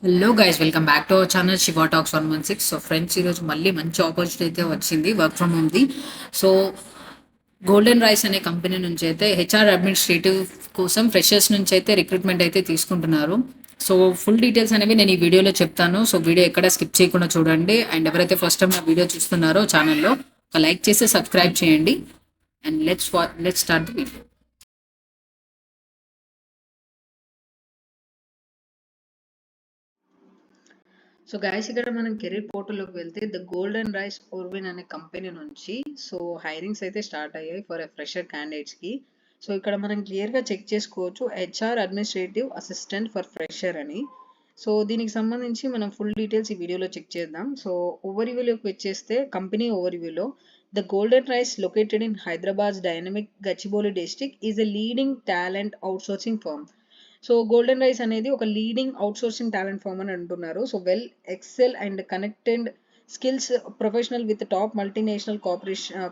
Hello guys, welcome back to our channel Shiva talks 116. So friends, ఈరోజు మళ్ళీ మంచి opportunity అయితే వచ్చింది వర్క్ ఫ్రమ్ హోమ్ది. సో గోల్డెన్ రైస్ అనే కంపెనీ నుంచి అయితే హెచ్ఆర్ అడ్మినిస్ట్రేటివ్ కోసం ఫ్రెషర్స్ నుంచి అయితే రిక్రూట్మెంట్ అయితే తీసుకుంటున్నారు. సో ఫుల్ డీటెయిల్స్ అనేవి నేను ఈ వీడియోలో చెప్తాను. సో వీడియో ఎక్కడ స్కిప్ చేయకుండా చూడండి. అండ్ ఎవరైతే ఫస్ట్ టైం నా వీడియో చూస్తున్నారో ఛానల్లో ఒక లైక్ చేసి సబ్స్క్రైబ్ చేయండి. And let's start the video. So guys, ఇక్కడ మనం కెరీర్ పోర్టల్లోకి వెళ్తే ద గోల్డెన్ రైస్ ఓర్విన్ అనే కంపెనీ నుంచి సో హైరింగ్స్ అయితే స్టార్ట్ అయ్యాయి ఫర్ ఎ ఫ్రెషర్ క్యాండిడేట్స్కి. సో ఇక్కడ మనం క్లియర్గా చెక్ చేసుకోవచ్చు HR administrative assistant for fresher అని. సో దీనికి సంబంధించి మనం ఫుల్ డీటెయిల్స్ ఈ వీడియోలో చెక్ చేద్దాం. సో ఓవర్వ్యూలోకి వచ్చేస్తే కంపెనీ ఓవర్వ్యూలో the Golden Rise located in Hyderabad dynamic Gachibowli district is a leading talent outsourcing firm. So Golden Rise అనేది ఒక లీడింగ్ అవుట్సోర్సింగ్ టాలెంట్ ఫర్మ్ అని అంటున్నారు. So well excel and connected skills professional with top multinational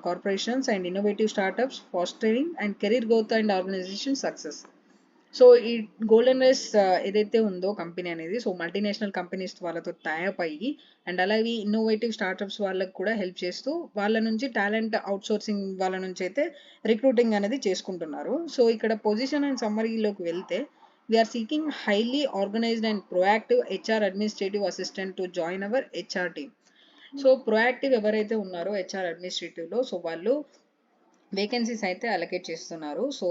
corporations and innovative startups fostering and career growth and organisation success. So ఈ Golden Rise ఏదైతే ఉందో company అనేది so multinational companies వాళ్ళతో tie up అయ్యి and అలాగే innovative startups వాళ్ళకి కూడా help చేస్తూ వాళ్ళ నుంచి టాలెంట్ అవుట్సోర్సింగ్ వాళ్ళ నుంచి అయితే రిక్రూటింగ్ అనేది చేసుకుంటున్నారు. సో ఇక్కడ పొజిషన్ అండ్ సమ్మరీలోకి వెళ్తే we are seeking highly organized and proactive HR administrative assistant to join our HR team. So proactive ఎవరైతే ఉన్నారో హెచ్ఆర్ అడ్మినిస్ట్రేటివ్లో సో వాళ్ళు వేకెన్సీస్ అయితే అలొకేట్ చేస్తున్నారు. సో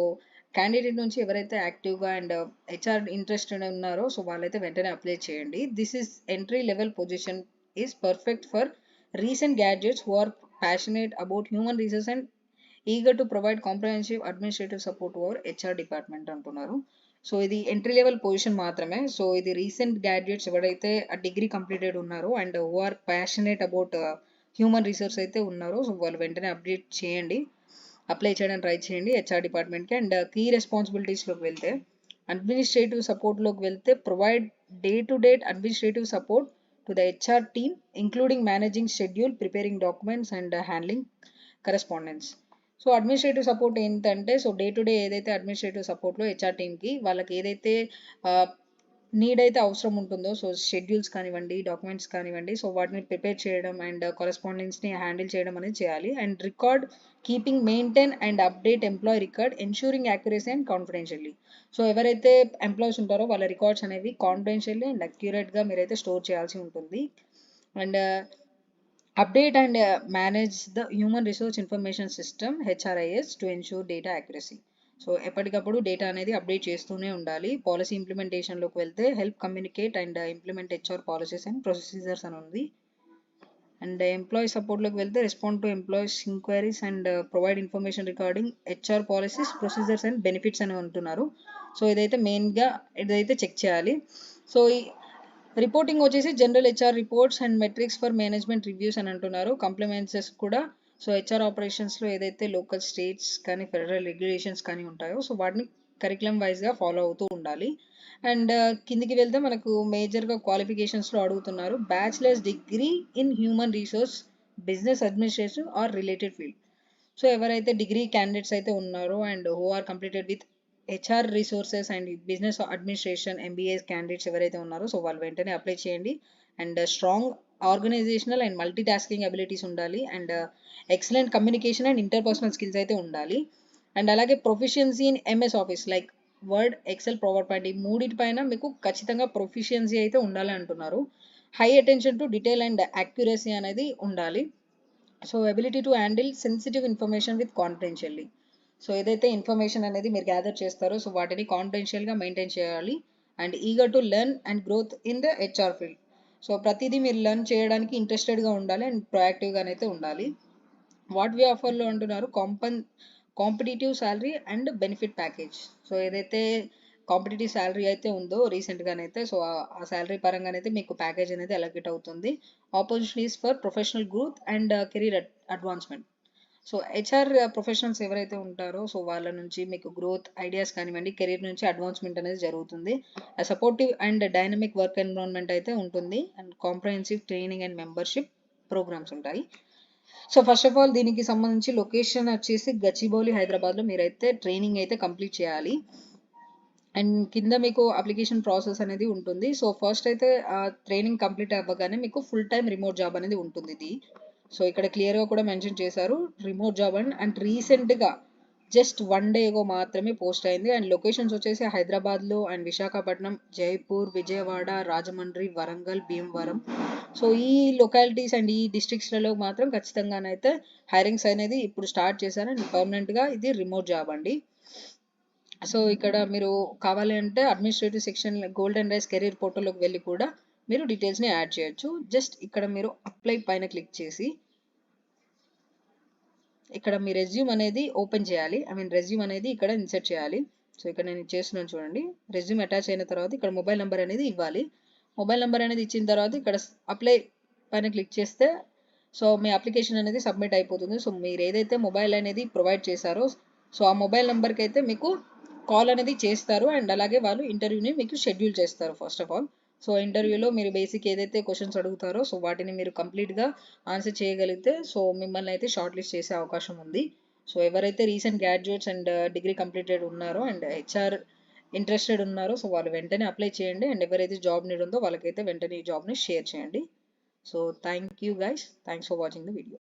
క్యాండిడేట్ నుంచి ఎవరైతే యాక్టివ్గా అండ్ హెచ్ఆర్ ఇంట్రెస్టెడ్ ఉన్నారో సో వాళ్ళైతే వెంటనే అప్లై చేయండి. This is entry level position is perfect for recent graduates who are passionate about human resource and eager to provide comprehensive administrative support over HR department అంటున్నారు. So ఇది entry level position మాత్రమే. So ఇది recent graduates ఎవరైతే ఆ degree completed ఉన్నారో and who are passionate about human resource అయితే ఉన్నారో so వాళ్ళు వెంటనే అప్డేట్ చేయండి, అప్లై చేయడానికి ట్రై చేయండి హెచ్ఆర్ డిపార్ట్మెంట్కి. అండ్ కీ రెస్పాన్సిబిలిటీస్లోకి వెళ్తే అడ్మినిస్ట్రేటివ్ సపోర్ట్లోకి వెళ్తే provide day to day administrative support to the HR team including managing schedule, preparing documents and handling correspondence. So administrative support ఏంటంటే సో డే టు డే ఏదైతే administrative సపోర్ట్లో HR టీమ్కి వాళ్ళకి ఏదైతే నీడ్ అయితే అవసరం ఉంటుందో సో షెడ్యూల్స్ కానివ్వండి, డాక్యుమెంట్స్ కానివ్వండి, సో వాటిని ప్రిపేర్ చేయడం అండ్ కరెస్పాండెన్స్ని హ్యాండిల్ చేయడం అనేది చేయాలి. And record keeping maintain and update employee record ensuring accuracy and confidentially. So ఎవరైతే ఎంప్లాయీస్ ఉంటారో వాళ్ళ రికార్డ్స్ అనేవి కాన్ఫిడెన్షియల్లీ అండ్ అక్యురేట్గా మీరైతే స్టోర్ చేయాల్సి ఉంటుంది. And update and manage the human resource information system HRIS to ensure data accuracy. So ఎప్పటికప్పుడు data అనేది update చేస్తూనే ఉండాలి. పాలసీ ఇంప్లిమెంటేషన్లోకి వెళ్తే help communicate and implement HR policies and procedures అని ఉంది. అండ్ ఎంప్లాయీ సపోర్ట్లోకి వెళ్తే respond to employees inquiries and provide information regarding HR policies, procedures and benefits అని అంటున్నారు. సో ఇదైతే మెయిన్గా ఇదైతే చెక్ చేయాలి. సో రిపోర్టింగ్ వచ్చేసి general HR reports and metrics for management reviews అని అంటున్నారు. కంప్లిమెంట్సెస్ కూడా సో హెచ్ఆర్ ఆపరేషన్స్లో ఏదైతే లోకల్ స్టేట్స్ కానీ ఫెడరల్ రెగ్యులేషన్స్ కానీ ఉంటాయో సో వాటిని కరికులం వైజ్గా ఫాలో అవుతూ ఉండాలి. అండ్ కిందికి వెళ్తే మనకు మేజర్గా క్వాలిఫికేషన్స్లో అడుగుతున్నారు bachelor's degree in human resource, business administration or related field. So ఎవరైతే డిగ్రీ క్యాండిడేట్స్ అయితే ఉన్నారో and who are completed with HR resources and business administration MBA candidates ఎవరైతే ఉన్నారో సో వాళ్ళు వెంటనే అప్లై చేయండి. And strong organisational and multitasking abilities ఉండాలి. And excellent communication and interpersonal skills అయితే ఉండాలి. అండ్ అలాగే proficiency in MS Office like Word, Excel, PowerPoint ఈ మూడింటిపైన మీకు ఖచ్చితంగా ప్రొఫిషియన్సీ అయితే ఉండాలి అంటున్నారు. High attention to detail and accuracy అనేది ఉండాలి. So ability to handle sensitive information with confidentially. So ఏదైతే ఇన్ఫర్మేషన్ అనేది మీరు గ్యాదర్ చేస్తారో సో వాటిని కాన్ఫిడెన్షియల్గా మెయింటైన్ చేయాలి. And eager to learn and growth in the HR field. So ప్రతిదీ మీరు లెర్న్ చేయడానికి ఇంట్రెస్టెడ్గా ఉండాలి అండ్ ప్రొయాక్టివ్గానైతే ఉండాలి. వాట్ వి ఆఫర్లో అంటున్నారు competitive salary and benefit package. So ఏదైతే కాంపిటేటివ్ శాలరీ అయితే ఉందో రీసెంట్గానైతే సో ఆ శాలరీ పరంగానైతే మీకు ప్యాకేజ్ అనేది అలొకేట్ అవుతుంది. Opportunities for professional growth and career advancement. So HR professionals ఎవరైతే ఉంటారో సో వాళ్ళ నుంచి మీకు గ్రోత్ ఐడియాస్ కానివ్వండి, కెరీర్ నుంచి అడ్వాన్స్మెంట్ అనేది జరుగుతుంది. Supportive and dynamic work environment అయితే ఉంటుంది. And comprehensive training and membership programs ఉంటాయి. సో ఫస్ట్ ఆఫ్ ఆల్ దీనికి సంబంధించి లొకేషన్ వచ్చేసి గచ్చిబౌలి హైదరాబాద్లో మీరైతే ట్రైనింగ్ అయితే కంప్లీట్ చేయాలి. అండ్ కింద మీకు అప్లికేషన్ ప్రాసెస్ అనేది ఉంటుంది. సో ఫస్ట్ అయితే ట్రైనింగ్ కంప్లీట్ అవ్వగానే మీకు ఫుల్ టైమ్ రిమోట్ జాబ్ అనేది ఉంటుంది ఇది. సో ఇక్కడ క్లియర్గా కూడా మెన్షన్ చేశారు రిమోట్ జాబ్ అండ్ రీసెంట్గా జస్ట్ 1 డే ఏగో మాత్రమే పోస్ట్ అయింది. అండ్ లొకేషన్స్ వచ్చేసి హైదరాబాద్లో అండ్ విశాఖపట్నం, జైపూర్, విజయవాడ, రాజమండ్రి, వరంగల్, భీమవరం. సో ఈ లొకాలిటీస్ అండ్ ఈ డిస్ట్రిక్ట్స్లలో మాత్రం ఖచ్చితంగానైతే హైరింగ్స్ అనేది ఇప్పుడు స్టార్ట్ చేశారు అండ్ పర్మనెంట్గా ఇది రిమోట్ జాబ్ అండి. సో ఇక్కడ మీరు కావాలి అంటే administrative section golden rice career పోర్టల్లోకి వెళ్ళి కూడా మీరు డీటెయిల్స్ని యాడ్ చేయొచ్చు. జస్ట్ ఇక్కడ మీరు అప్లై పైన క్లిక్ చేసి ఇక్కడ మీ రెజ్యూమ్ అనేది ఓపెన్ చేయాలి. రెజ్యూమ్ అనేది ఇక్కడ ఇన్సర్ట్ చేయాలి. సో ఇక్కడ నేను చేస్తున్నాను చూడండి. రెజ్యూమ్ అటాచ్ అయిన తర్వాత ఇక్కడ మొబైల్ నెంబర్ అనేది ఇవ్వాలి. మొబైల్ నెంబర్ అనేది ఇచ్చిన తర్వాత ఇక్కడ అప్లై పైన క్లిక్ చేస్తే సో మీ అప్లికేషన్ అనేది సబ్మిట్ అయిపోతుంది. సో మీరు ఏదైతే మొబైల్ అనేది ప్రొవైడ్ చేశారో సో ఆ మొబైల్ నెంబర్కి అయితే మీకు కాల్ అనేది చేస్తారు అండ్ అలాగే వాళ్ళు ఇంటర్వ్యూని మీకు షెడ్యూల్ చేస్తారు ఫస్ట్ ఆఫ్ ఆల్. సో ఇంటర్వ్యూలో మీరు బేసిక్ ఏదైతే క్వశ్చన్స్ అడుగుతారో సో వాటిని మీరు కంప్లీట్గా ఆన్సర్ చేయగలిగితే సో మిమ్మల్ని అయితే షార్ట్ లిస్ట్ చేసే అవకాశం ఉంది. సో ఎవరైతే recent graduates and degree completed ఉన్నారో అండ్ హెచ్ఆర్ ఇంట్రెస్టెడ్ ఉన్నారో సో వాళ్ళు వెంటనే అప్లై చేయండి. అండ్ ఎవరైతే జాబ్ నీడ్ ఉందో వాళ్ళకైతే వెంటనే ఈ జాబ్ని షేర్ చేయండి. So thank you guys, thanks for watching the video.